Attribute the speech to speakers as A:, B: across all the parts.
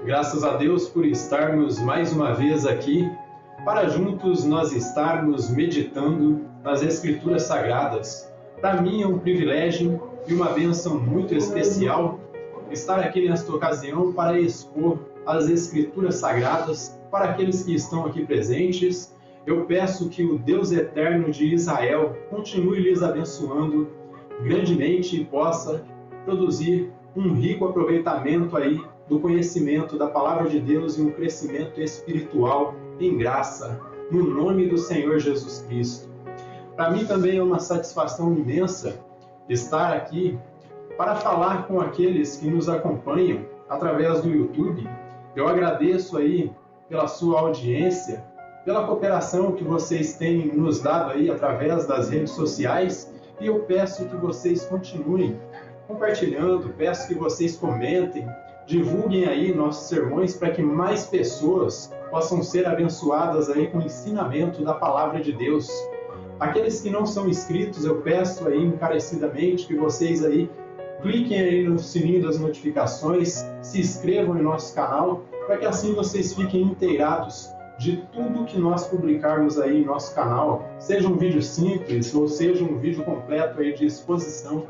A: Graças a Deus por estarmos mais uma vez aqui para juntos nós estarmos meditando nas Escrituras Sagradas. Para mim é um privilégio e uma bênção muito especial estar aqui nesta ocasião para expor as Escrituras Sagradas para aqueles que estão aqui presentes. Eu peço que o Deus eterno de Israel continue lhes abençoando grandemente e possa produzir um rico aproveitamento aí do conhecimento da Palavra de Deus e um crescimento espiritual em graça, no nome do Senhor Jesus Cristo. Para mim também é uma satisfação imensa estar aqui para falar com aqueles que nos acompanham através do YouTube. Eu agradeço aí pela sua audiência, pela cooperação que vocês têm nos dado aí através das redes sociais, e eu peço que vocês continuem compartilhando, peço que vocês comentem, divulguem aí nossos sermões para que mais pessoas possam ser abençoadas aí com o ensinamento da Palavra de Deus. Aqueles que não são inscritos, eu peço aí encarecidamente que vocês aí cliquem aí no sininho das notificações, se inscrevam em nosso canal, para que assim vocês fiquem inteirados de tudo que nós publicarmos aí em nosso canal, seja um vídeo simples ou seja um vídeo completo aí de exposição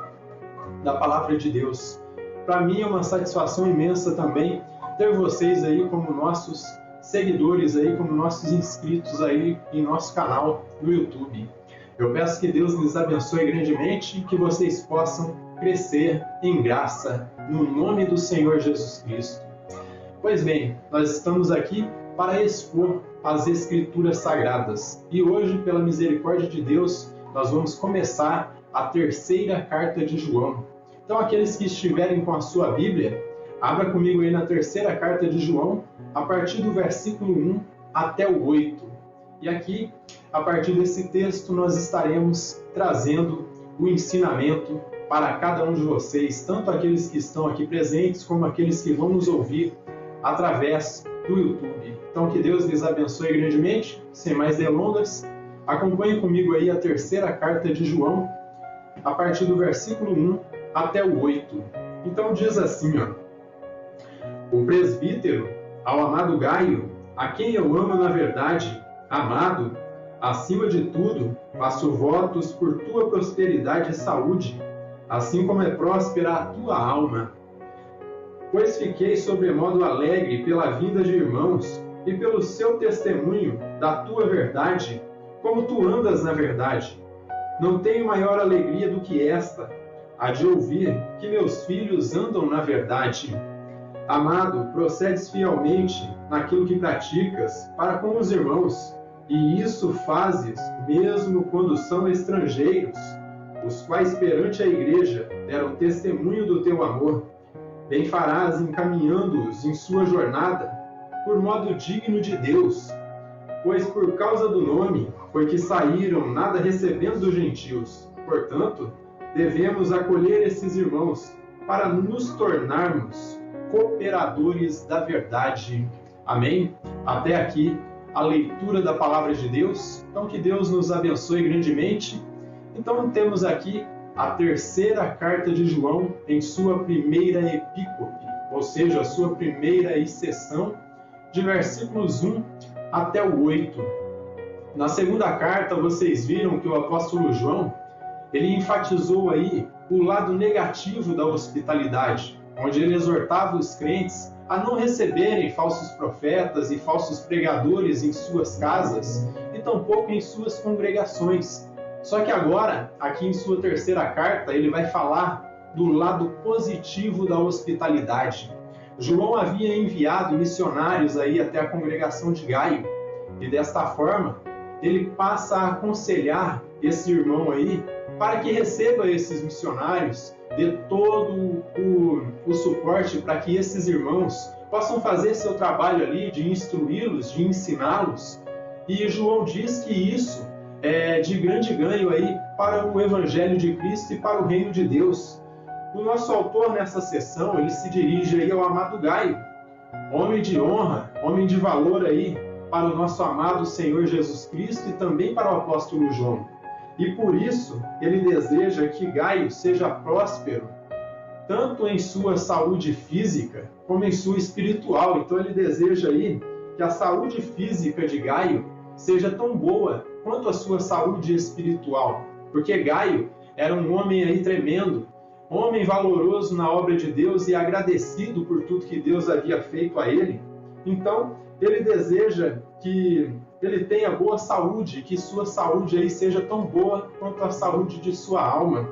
A: da Palavra de Deus. Para mim é uma satisfação imensa também ter vocês aí como nossos seguidores aí, como nossos inscritos aí em nosso canal no YouTube. Eu peço que Deus lhes abençoe grandemente e que vocês possam crescer em graça, no nome do Senhor Jesus Cristo. Pois bem, nós estamos aqui para expor as Escrituras Sagradas. E hoje, pela misericórdia de Deus, nós vamos começar a terceira carta de João. Então, aqueles que estiverem com a sua Bíblia, abra comigo aí na terceira carta de João, a partir do versículo 1 até o 8. E aqui, a partir desse texto, nós estaremos trazendo o ensinamento para cada um de vocês, tanto aqueles que estão aqui presentes, como aqueles que vão nos ouvir através do YouTube. Então, que Deus lhes abençoe grandemente. Sem mais delongas, acompanhe comigo aí a terceira carta de João, a partir do versículo 1 até o 8. Então diz assim, ó: o presbítero, ao amado Gaio, a quem eu amo na verdade, amado, acima de tudo, faço votos por tua prosperidade e saúde, assim como é próspera a tua alma. Pois fiquei sobremodo alegre pela vinda de irmãos e pelo seu testemunho da tua verdade, como tu andas na verdade. Não tenho maior alegria do que esta, a de ouvir que meus filhos andam na verdade. Amado, procedes fielmente naquilo que praticas para com os irmãos, e isso fazes mesmo quando são estrangeiros, os quais perante a igreja deram testemunho do teu amor. Bem farás encaminhando-os em sua jornada, por modo digno de Deus, pois por causa do nome foi que saíram, nada recebendo dos gentios. Portanto, devemos acolher esses irmãos para nos tornarmos cooperadores da verdade. Amém? Até aqui a leitura da Palavra de Deus. Então, que Deus nos abençoe grandemente. Então, temos aqui a terceira carta de João em sua primeira epícope, ou seja, a sua primeira exceção, de versículos 1 até o 8. Na segunda carta, vocês viram que o apóstolo João, ele enfatizou aí o lado negativo da hospitalidade, onde ele exortava os crentes a não receberem falsos profetas e falsos pregadores em suas casas e tampouco em suas congregações. Só que agora, aqui em sua terceira carta, ele vai falar do lado positivo da hospitalidade. João havia enviado missionários aí até a congregação de Gaio, e desta forma, ele passa a aconselhar esse irmão aí para que receba esses missionários, dê todo o suporte para que esses irmãos possam fazer seu trabalho ali de instruí-los, de ensiná-los. E João diz que isso é de grande ganho aí para o Evangelho de Cristo e para o Reino de Deus. O nosso autor nessa sessão, ele se dirige aí ao amado Gaio, homem de honra, homem de valor aí para o nosso amado Senhor Jesus Cristo e também para o apóstolo João. E por isso, ele deseja que Gaio seja próspero, tanto em sua saúde física, como em sua espiritual. Então ele deseja aí que a saúde física de Gaio seja tão boa quanto a sua saúde espiritual. Porque Gaio era um homem aí tremendo, homem valoroso na obra de Deus e agradecido por tudo que Deus havia feito a ele. Então, ele deseja que ele tenha boa saúde, que sua saúde aí seja tão boa quanto a saúde de sua alma.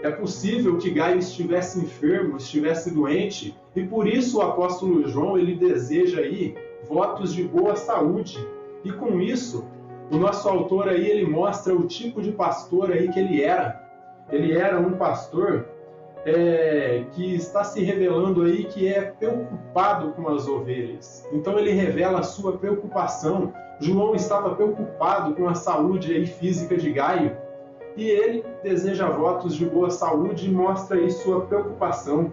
A: É possível que Gaio estivesse enfermo, estivesse doente, e por isso o apóstolo João ele deseja aí votos de boa saúde. E com isso, o nosso autor aí ele mostra o tipo de pastor aí que ele era. Ele era um pastor que está se revelando aí que é preocupado com as ovelhas. Então ele revela a sua preocupação. João estava preocupado com a saúde aí física de Gaio e ele deseja votos de boa saúde e mostra aí sua preocupação.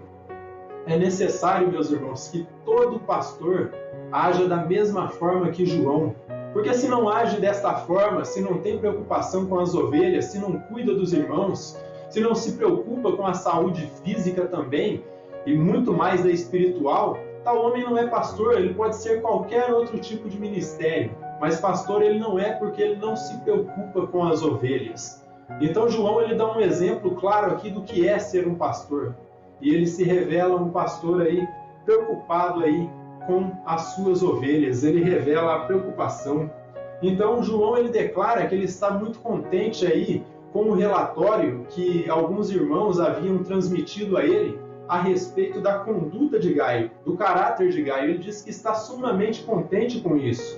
A: É necessário, meus irmãos, que todo pastor haja da mesma forma que João. Porque se não age desta forma, se não tem preocupação com as ovelhas, se não cuida dos irmãos, se não se preocupa com a saúde física também, e muito mais da espiritual, tal homem não é pastor, ele pode ser qualquer outro tipo de ministério, mas pastor ele não é porque ele não se preocupa com as ovelhas. Então João ele dá um exemplo claro aqui do que é ser um pastor, e ele se revela um pastor aí preocupado aí com as suas ovelhas, ele revela a preocupação. Então João ele declara que ele está muito contente aí com o relatório que alguns irmãos haviam transmitido a ele a respeito da conduta de Gaio, do caráter de Gaio. Ele diz que está sumamente contente com isso.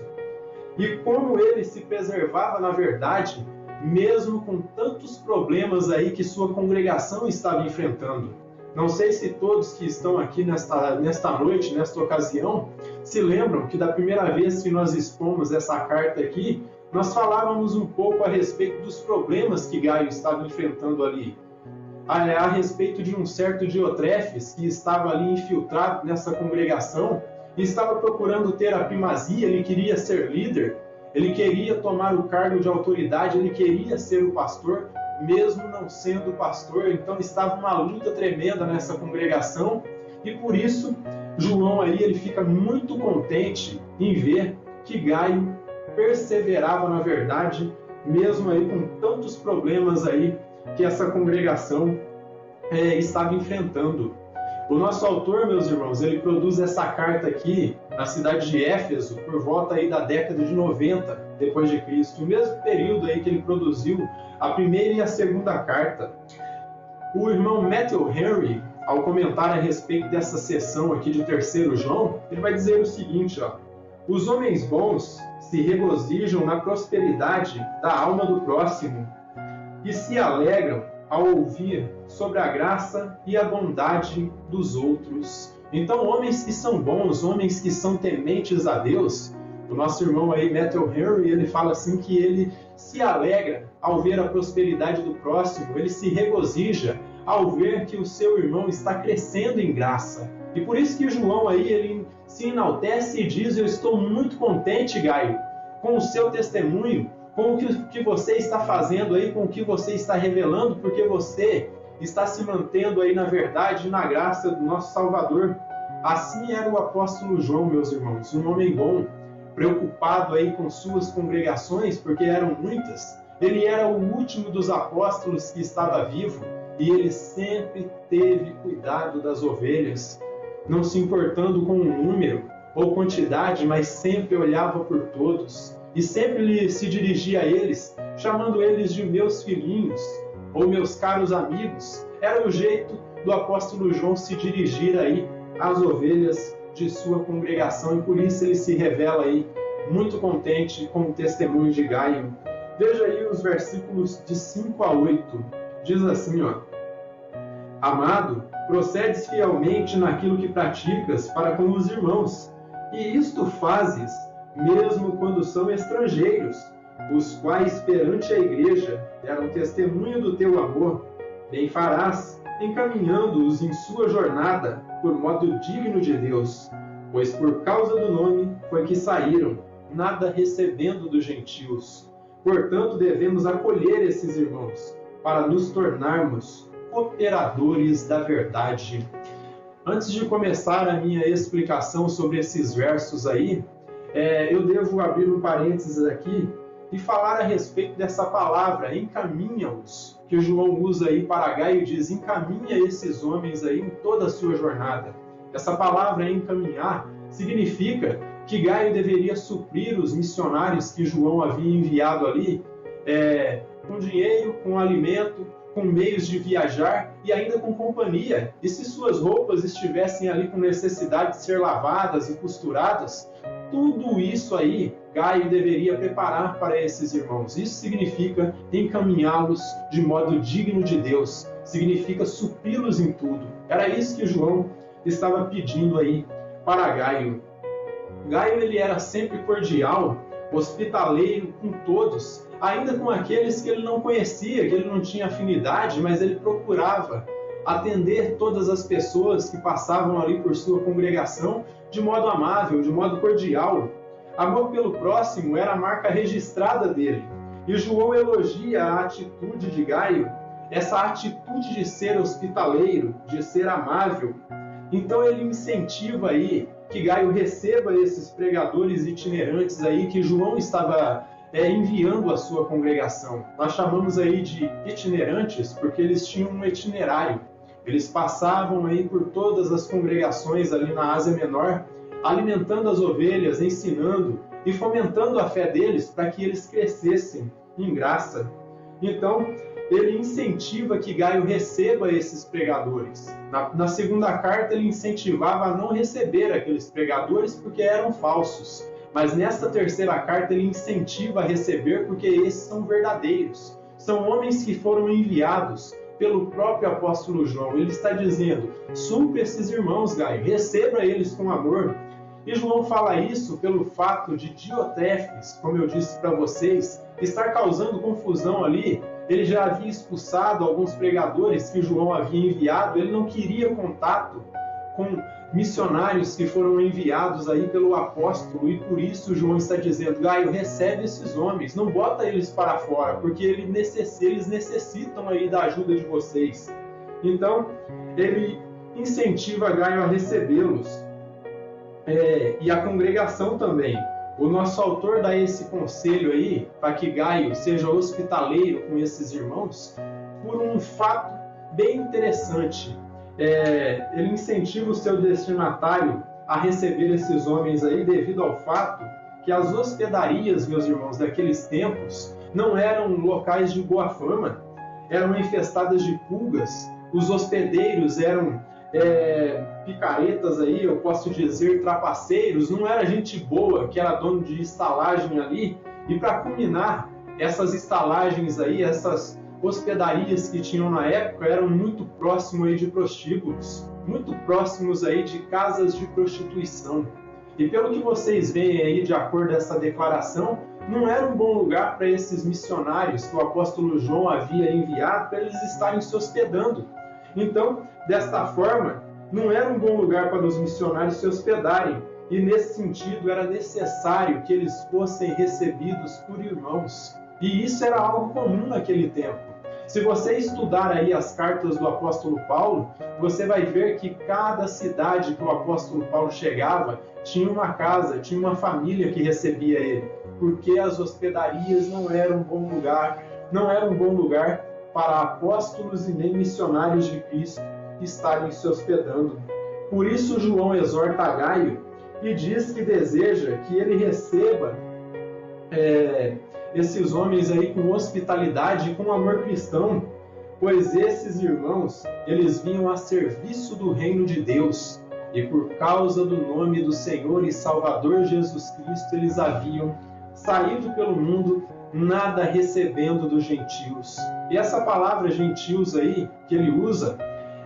A: E como ele se preservava na verdade, mesmo com tantos problemas aí que sua congregação estava enfrentando. Não sei se todos que estão aqui nesta noite, nesta ocasião, se lembram que da primeira vez que nós expomos essa carta aqui, nós falávamos um pouco a respeito dos problemas que Gaio estava enfrentando ali. A respeito de um certo Diotrefes que estava ali infiltrado nessa congregação e estava procurando ter a primazia, ele queria ser líder, ele queria tomar o cargo de autoridade, ele queria ser o pastor, mesmo não sendo pastor. Então estava uma luta tremenda nessa congregação e por isso João aí ele fica muito contente em ver que Gaio perseverava na verdade, mesmo aí com tantos problemas aí que essa congregação estava enfrentando. O nosso autor, meus irmãos, ele produz essa carta aqui na cidade de Éfeso por volta aí da década de 90 depois de Cristo, o mesmo período aí que ele produziu a primeira e a segunda carta. O irmão Matthew Henry, ao comentar a respeito dessa seção aqui de 3º João, ele vai dizer o seguinte, ó: os homens bons se regozijam na prosperidade da alma do próximo e se alegram ao ouvir sobre a graça e a bondade dos outros. Então, homens que são bons, homens que são tementes a Deus, o nosso irmão aí, Matthew Henry, ele fala assim que ele se alegra ao ver a prosperidade do próximo, ele se regozija ao ver que o seu irmão está crescendo em graça. E por isso que João aí, ele se enaltece e diz: eu estou muito contente, Gaio, com o seu testemunho, com o que você está fazendo aí, com o que você está revelando, porque você está se mantendo aí na verdade e na graça do nosso Salvador. Assim era o apóstolo João, meus irmãos, um homem bom, preocupado aí com suas congregações, porque eram muitas. Ele era o último dos apóstolos que estava vivo e ele sempre teve cuidado das ovelhas, não se importando com o número ou quantidade, mas sempre olhava por todos. E sempre se dirigia a eles, chamando eles de meus filhinhos, ou meus caros amigos. Era o jeito do apóstolo João se dirigir aí às ovelhas de sua congregação, e por isso ele se revela aí muito contente com o testemunho de Gaio. Veja aí os versículos de 5 a 8. Diz assim, ó: amado, procedes fielmente naquilo que praticas para com os irmãos, e isto fazes mesmo quando são estrangeiros, os quais perante a igreja deram testemunho do teu amor. Bem farás, encaminhando-os em sua jornada por modo digno de Deus, pois por causa do nome foi que saíram, nada recebendo dos gentios. Portanto, devemos acolher esses irmãos, para nos tornarmos operadores da verdade. Antes de começar a minha explicação sobre esses versos aí, eu devo abrir um parênteses aqui e falar a respeito dessa palavra, encaminha-os, que João usa aí para Gaio, diz, encaminha esses homens aí em toda a sua jornada. Essa palavra encaminhar significa que Gaio deveria suprir os missionários que João havia enviado ali, com dinheiro, com alimento, com meios de viajar e ainda com companhia. E se suas roupas estivessem ali com necessidade de ser lavadas e costuradas, tudo isso aí Gaio deveria preparar para esses irmãos. Isso significa encaminhá-los de modo digno de Deus, significa supri-los em tudo. Era isso que João estava pedindo aí para Gaio. Gaio ele era sempre cordial, hospitaleiro com todos, ainda com aqueles que ele não conhecia, que ele não tinha afinidade, mas ele procurava atender todas as pessoas que passavam ali por sua congregação de modo amável, de modo cordial. Amor pelo próximo era a marca registrada dele. E João elogia a atitude de Gaio, essa atitude de ser hospitaleiro, de ser amável. Então ele incentiva aí que Gaio receba esses pregadores itinerantes aí que João estava enviando à sua congregação. Nós chamamos aí de itinerantes porque eles tinham um itinerário. Eles passavam aí por todas as congregações ali na Ásia Menor, alimentando as ovelhas, ensinando e fomentando a fé deles para que eles crescessem em graça. Então, ele incentiva que Gaio receba esses pregadores. Na segunda carta, ele incentivava a não receber aqueles pregadores porque eram falsos. Mas nesta terceira carta, ele incentiva a receber porque esses são verdadeiros. São homens que foram enviados pelo próprio apóstolo João. Ele está dizendo, supre esses irmãos, Gaio, receba eles com amor. E João fala isso pelo fato de Diotrefes, como eu disse para vocês, estar causando confusão ali. Ele já havia expulsado alguns pregadores que João havia enviado, ele não queria contato com missionários que foram enviados aí pelo apóstolo, e por isso João está dizendo, Gaio, recebe esses homens, não bota eles para fora, porque eles necessitam aí da ajuda de vocês. Então, ele incentiva Gaio a recebê-los. E a congregação também. O nosso autor dá esse conselho aí, para que Gaio seja hospitaleiro com esses irmãos, por um fato bem interessante. Ele incentiva o seu destinatário a receber esses homens aí devido ao fato que as hospedarias, meus irmãos, daqueles tempos não eram locais de boa fama, eram infestadas de pulgas, os hospedeiros eram picaretas aí, eu posso dizer trapaceiros, não era gente boa que era dono de estalagem ali, e para culminar essas estalagens aí, essas hospedarias que tinham na época eram muito próximos aí de prostíbulos, muito próximos aí de casas de prostituição. E pelo que vocês veem aí, de acordo com essa declaração, não era um bom lugar para esses missionários que o apóstolo João havia enviado para eles estarem se hospedando. Então, desta forma, não era um bom lugar para os missionários se hospedarem. E nesse sentido era necessário que eles fossem recebidos por irmãos. E isso era algo comum naquele tempo. Se você estudar aí as cartas do apóstolo Paulo, você vai ver que cada cidade que o apóstolo Paulo chegava tinha uma casa, tinha uma família que recebia ele, porque as hospedarias não eram um bom lugar para apóstolos e nem missionários de Cristo estarem se hospedando. Por isso João exorta a Gaio e diz que deseja que ele receba esses homens aí com hospitalidade e com amor cristão, pois esses irmãos, eles vinham a serviço do reino de Deus, e por causa do nome do Senhor e Salvador Jesus Cristo, eles haviam saído pelo mundo, nada recebendo dos gentios. E essa palavra gentios aí, que ele usa,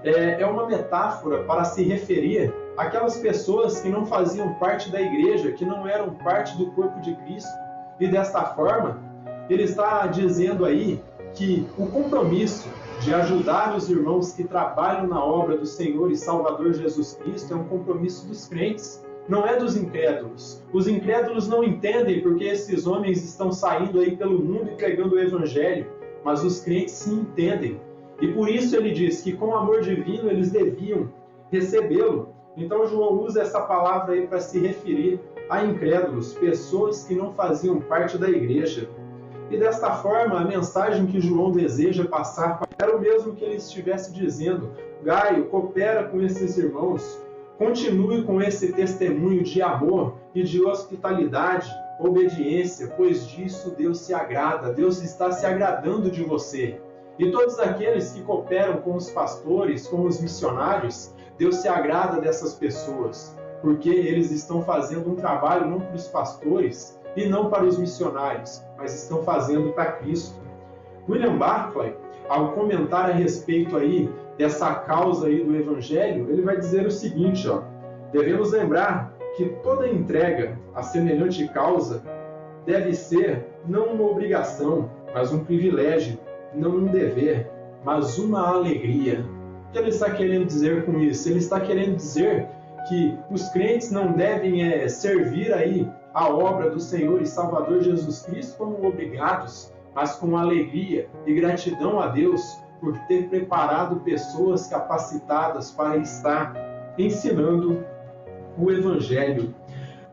A: é uma metáfora para se referir àquelas pessoas que não faziam parte da igreja, que não eram parte do corpo de Cristo. E desta forma, ele está dizendo aí que o compromisso de ajudar os irmãos que trabalham na obra do Senhor e Salvador Jesus Cristo é um compromisso dos crentes, não é dos incrédulos. Os incrédulos não entendem porque esses homens estão saindo aí pelo mundo e pregando o evangelho, mas os crentes sim entendem. E por isso ele diz que com amor divino eles deviam recebê-lo. Então João usa essa palavra aí para se referir a incrédulos, pessoas que não faziam parte da igreja. E desta forma, a mensagem que João deseja passar era o mesmo que ele estivesse dizendo: Gaio, coopera com esses irmãos, continue com esse testemunho de amor e de hospitalidade, obediência, pois disso Deus se agrada, Deus está se agradando de você. E todos aqueles que cooperam com os pastores, com os missionários, Deus se agrada dessas pessoas, porque eles estão fazendo um trabalho não para os pastores e não para os missionários, mas estão fazendo para Cristo. William Barclay, ao comentar a respeito aí dessa causa aí do Evangelho, ele vai dizer o seguinte, devemos lembrar que toda entrega a semelhante causa deve ser não uma obrigação, mas um privilégio, não um dever, mas uma alegria. O que ele está querendo dizer com isso? Ele está querendo dizer que os crentes não devem servir aí a obra do Senhor e Salvador Jesus Cristo como obrigados, mas com alegria e gratidão a Deus por ter preparado pessoas capacitadas para estar ensinando o Evangelho.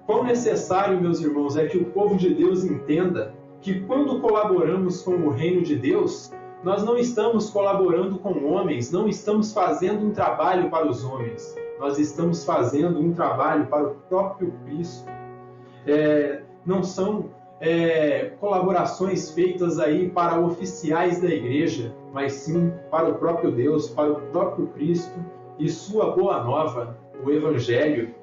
A: Quão necessário, meus irmãos, é que o povo de Deus entenda que quando colaboramos com o reino de Deus, nós não estamos colaborando com homens, não estamos fazendo um trabalho para os homens, nós estamos fazendo um trabalho para o próprio Cristo. Não são colaborações feitas aí para oficiais da igreja, mas sim para o próprio Deus, para o próprio Cristo e sua boa nova, o Evangelho.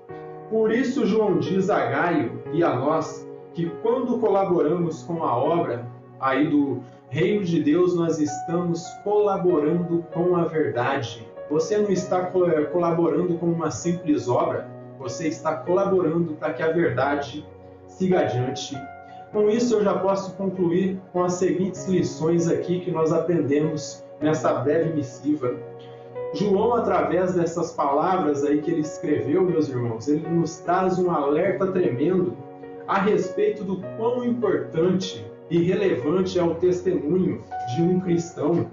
A: Por isso João diz a Gaio e a nós que quando colaboramos com a obra aí do reino de Deus, nós estamos colaborando com a verdade. Você não está colaborando com uma simples obra, você está colaborando para que a verdade siga adiante. Com isso eu já posso concluir com as seguintes lições aqui que nós aprendemos nessa breve missiva. João, através dessas palavras aí que ele escreveu, meus irmãos, ele nos traz um alerta tremendo a respeito do quão importante e relevante é o testemunho de um cristão.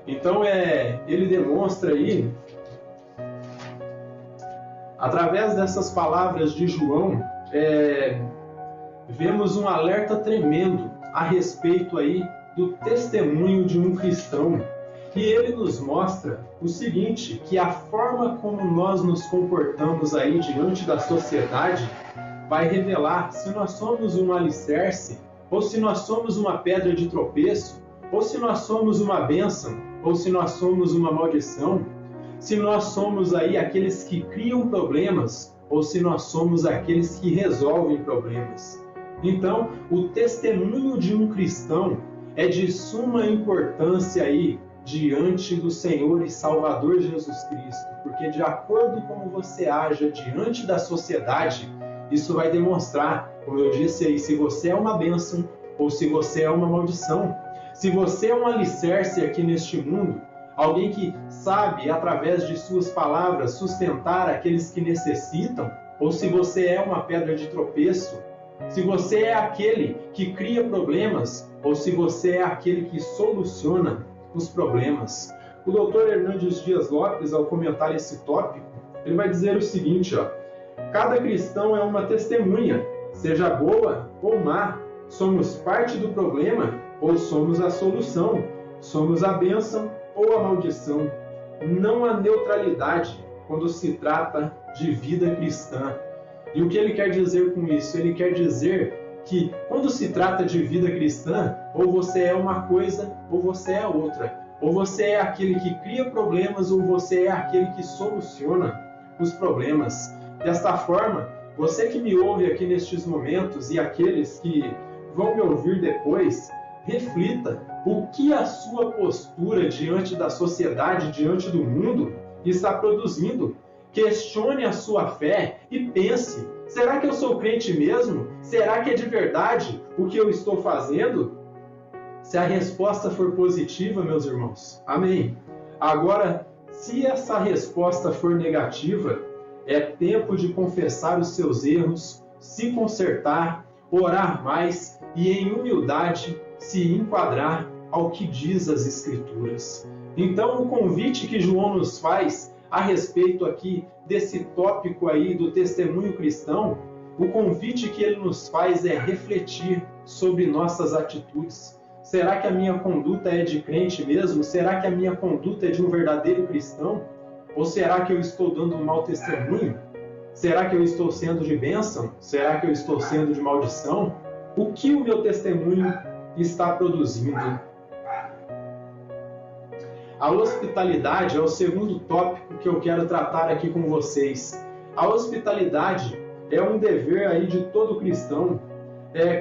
A: Então, ele demonstra aí, através dessas palavras de João, vemos um alerta tremendo a respeito aí do testemunho de um cristão. E ele nos mostra o seguinte, que a forma como nós nos comportamos aí diante da sociedade vai revelar se nós somos um alicerce, ou se nós somos uma pedra de tropeço, ou se nós somos uma bênção, ou se nós somos uma maldição, se nós somos aí aqueles que criam problemas, ou se nós somos aqueles que resolvem problemas. Então, o testemunho de um cristão é de suma importância aí diante do Senhor e Salvador Jesus Cristo, porque de acordo com como você aja diante da sociedade, isso vai demonstrar, como eu disse aí, se você é uma bênção ou se você é uma maldição. Se você é um alicerce aqui neste mundo, alguém que sabe, através de suas palavras, sustentar aqueles que necessitam, ou se você é uma pedra de tropeço, se você é aquele que cria problemas, ou se você é aquele que soluciona os problemas. O Dr. Hernandes Dias Lopes, ao comentar esse tópico, ele vai dizer o seguinte, cada cristão é uma testemunha, seja boa ou má, somos parte do problema ou somos a solução, somos a bênção ou a maldição. Não há neutralidade quando se trata de vida cristã. E o que ele quer dizer com isso? Ele quer dizer que quando se trata de vida cristã, ou você é uma coisa ou você é outra. Ou você é aquele que cria problemas ou você é aquele que soluciona os problemas. Desta forma, você que me ouve aqui nestes momentos e aqueles que vão me ouvir depois, reflita o que a sua postura diante da sociedade, diante do mundo, está produzindo. Questione a sua fé e pense, será que eu sou crente mesmo? Será que é de verdade o que eu estou fazendo? Se a resposta for positiva, meus irmãos, amém. Agora, se essa resposta for negativa, é tempo de confessar os seus erros, se consertar, orar mais e, em humildade, se enquadrar ao que diz as Escrituras. Então, o convite que João nos faz a respeito aqui desse tópico aí do testemunho cristão, o convite que ele nos faz é refletir sobre nossas atitudes. Será que a minha conduta é de crente mesmo? Será que a minha conduta é de um verdadeiro cristão? Ou será que eu estou dando um mau testemunho? Será que eu estou sendo de bênção? Será que eu estou sendo de maldição? O que o meu testemunho está produzindo? A hospitalidade é o segundo tópico que eu quero tratar aqui com vocês. A hospitalidade é um dever aí de todo cristão.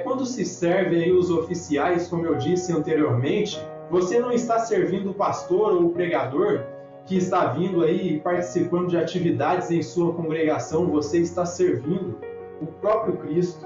A: Quando se serve aí os oficiais, como eu disse anteriormente, você não está servindo o pastor ou o pregador que está vindo aí participando de atividades em sua congregação, você está servindo o próprio Cristo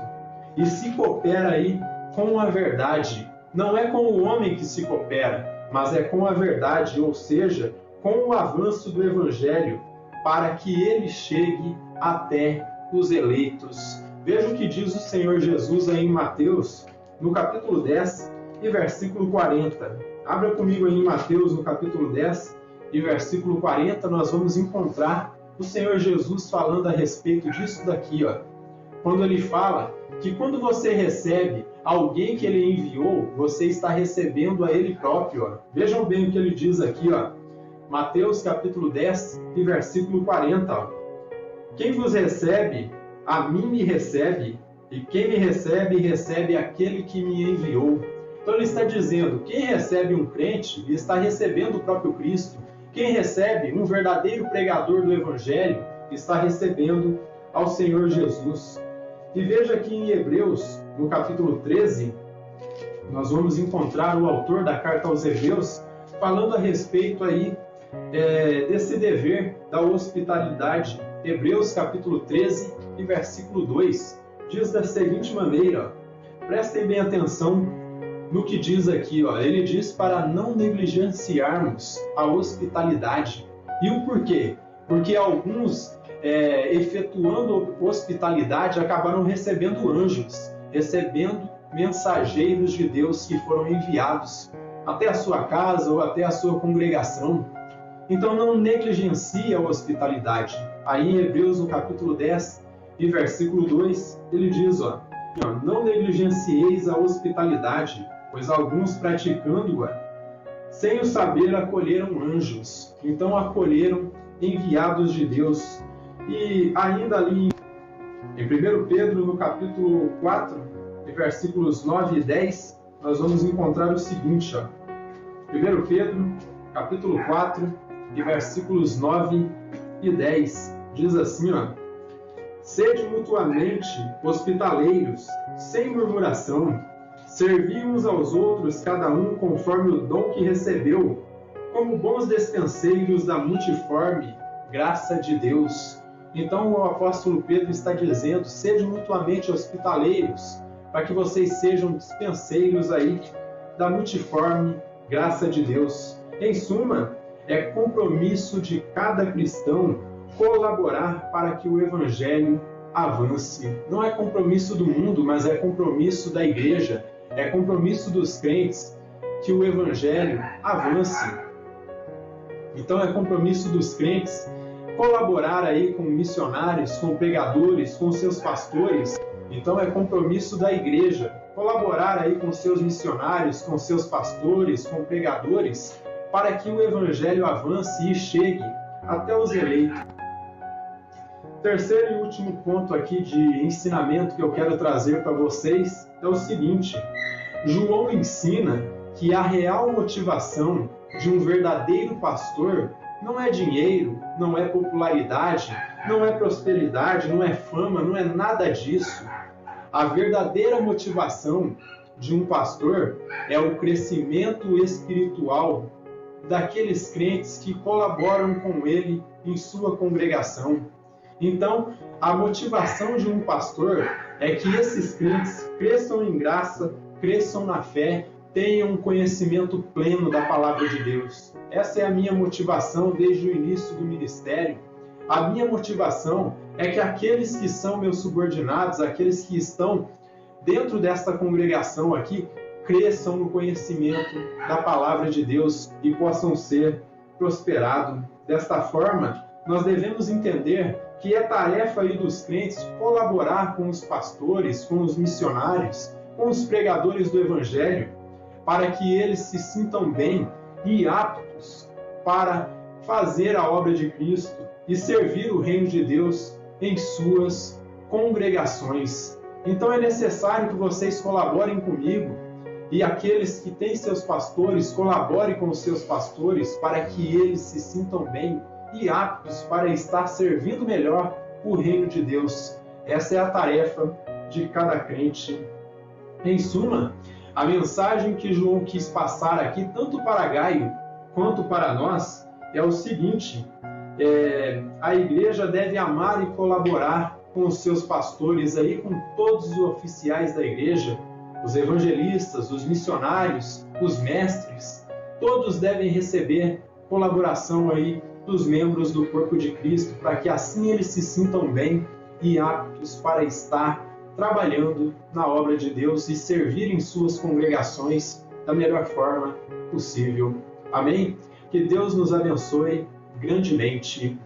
A: e se coopera aí com a verdade. Não é com o homem que se coopera, mas é com a verdade, ou seja, com o avanço do Evangelho, para que ele chegue até os eleitos. Veja o que diz o Senhor Jesus aí em Mateus, no capítulo 10 e versículo 40. Abra comigo aí em Mateus, no capítulo 10 e versículo 40, nós vamos encontrar o Senhor Jesus falando a respeito disso daqui, ó. Quando ele fala que quando você recebe alguém que ele enviou, você está recebendo a ele próprio, ó. Vejam bem o que ele diz aqui, ó. Mateus capítulo 10 e versículo 40, ó. Quem vos recebe, a mim me recebe, e quem me recebe, recebe aquele que me enviou. Então ele está dizendo, quem recebe um crente está recebendo o próprio Cristo. Quem recebe um verdadeiro pregador do Evangelho está recebendo ao Senhor Jesus. E veja aqui em Hebreus, no capítulo 13, nós vamos encontrar o autor da carta aos Hebreus falando a respeito aí desse dever da hospitalidade. Hebreus capítulo 13 e versículo 2 diz da seguinte maneira, ó, prestem bem atenção no que diz aqui, ó, ele diz para não negligenciarmos a hospitalidade. E o porquê? Porque alguns, efetuando hospitalidade, acabaram recebendo anjos, recebendo mensageiros de Deus que foram enviados até a sua casa ou até a sua congregação. Então não negligencie a hospitalidade. Aí em Hebreus, no capítulo 10 e versículo 2, ele diz, ó, não negligencieis a hospitalidade, pois alguns praticando-a, sem o saber, acolheram anjos. Então acolheram enviados de Deus. E ainda ali em 1 Pedro, no capítulo 4, versículos 9 e 10, nós vamos encontrar o seguinte, ó. 1 Pedro, capítulo 4, e versículos 9 e 10, diz assim, ó, sede mutuamente hospitaleiros, sem murmuração, servi uns aos outros, cada um conforme o dom que recebeu, como bons despenseiros da multiforme graça de Deus. Então o apóstolo Pedro está dizendo, sede mutuamente hospitaleiros, para que vocês sejam dispenseiros aí da multiforme graça de Deus. Em suma, é compromisso de cada cristão colaborar para que o Evangelho avance. Não é compromisso do mundo, mas é compromisso da igreja, é compromisso dos crentes que o Evangelho avance. Então é compromisso dos crentes colaborar aí com missionários, com pregadores, com seus pastores. Então é compromisso da igreja colaborar aí com seus missionários, com seus pastores, com pregadores, para que o Evangelho avance e chegue até os eleitos. Terceiro e último ponto aqui de ensinamento que eu quero trazer para vocês é o seguinte: João ensina que a real motivação de um verdadeiro pastor não é dinheiro, não é popularidade, não é prosperidade, não é fama, não é nada disso. A verdadeira motivação de um pastor é o crescimento espiritual daqueles crentes que colaboram com ele em sua congregação. Então, a motivação de um pastor é que esses crentes cresçam em graça, cresçam na fé, tenham um conhecimento pleno da palavra de Deus. Essa é a minha motivação desde o início do ministério. A minha motivação é que aqueles que são meus subordinados, aqueles que estão dentro desta congregação aqui, cresçam no conhecimento da palavra de Deus e possam ser prosperados. Desta forma, nós devemos entender que é tarefa aí dos crentes colaborar com os pastores, com os missionários, com os pregadores do Evangelho, para que eles se sintam bem e aptos para fazer a obra de Cristo e servir o reino de Deus em suas congregações. Então é necessário que vocês colaborem comigo e aqueles que têm seus pastores colaborem com os seus pastores para que eles se sintam bem e aptos para estar servindo melhor o reino de Deus. Essa é a tarefa de cada crente. Em suma, a mensagem que João quis passar aqui, tanto para Gaio quanto para nós, é o seguinte: a igreja deve amar e colaborar com os seus pastores, aí, com todos os oficiais da igreja, os evangelistas, os missionários, os mestres, todos devem receber colaboração aí dos membros do corpo de Cristo, para que assim eles se sintam bem e aptos para estar trabalhando na obra de Deus e servir em suas congregações da melhor forma possível. Amém? Que Deus nos abençoe grandemente.